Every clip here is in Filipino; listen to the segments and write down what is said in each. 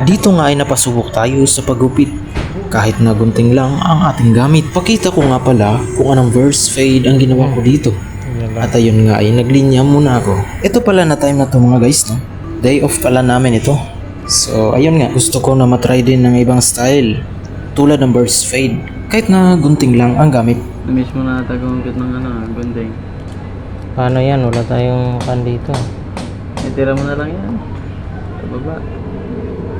Dito nga ay napasubok tayo sa paggupit. Kahit na gunting lang ang ating gamit. Pakita ko nga pala kung anong verse fade ang ginawa ko dito. At ayun nga ay naglinya muna ako. Ito pala na time na to mga guys, no? Day off pala namin ito. So ayun nga, gusto ko na matry din ng ibang style. Tulad ng verse fade. Kahit na gunting lang ang gamit. Namiss mo na ata gumamit ng gunting. Paano yan? Wala tayong kan dito. Itira mo na lang yan. Sa baba.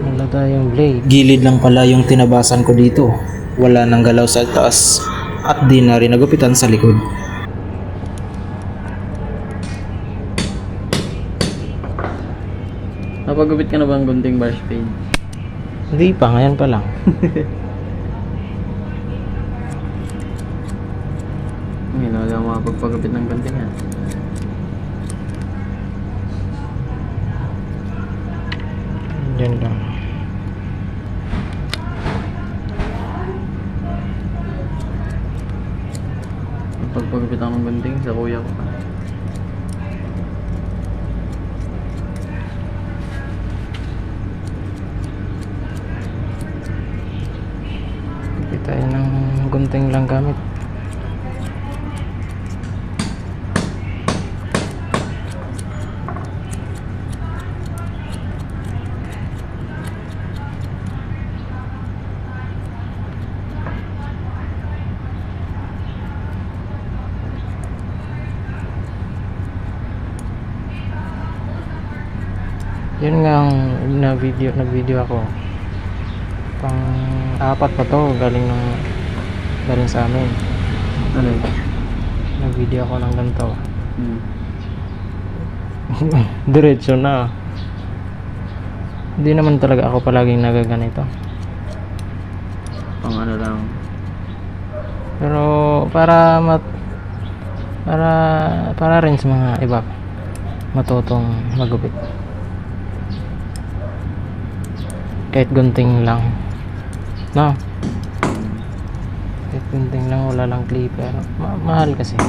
Wala tayong blade. Gilid lang pala yung tinabasan ko dito. Wala nang galaw sa taas. At di na rin nagupitan sa likod. Napagupit ka na ba ang gunting brush fade? Hindi pa, ngayon pa lang. Ngayon wala akong makapagpagupit ng gunting yan. Diyan lang. Pagpagupit ako ng gunting sa kuya ko. Hindi tayo ng gunting lang gamit. Yun nga ang nag-video ako. Pang apat pa to galing sa amin. Ano yun? Nag-video ako ng ganito. Hmm. Diretso na. Hindi naman talaga ako palaging nagaganito. Pang ano lang. Pero para rin sa mga iba matutong magupit. Kahit gunting lang. No? Kahit gunting lang, wala lang clipper. Mahal kasi.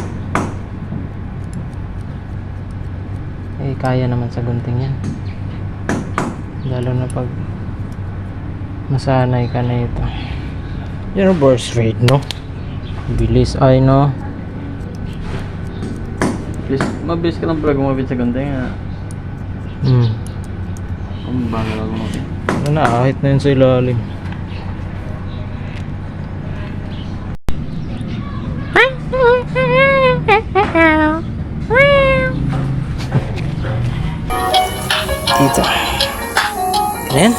Eh, kaya naman sa gunting yan. Lalo na pag masanay ka na ito. Yan ang burst rate, no? Bilis ay, no? Mabilis ka lang pala gumapit sa gunting ha. Kung bago ka gumapit. Ano na, kahit na yun sa ilalim. Dito. Ganyan.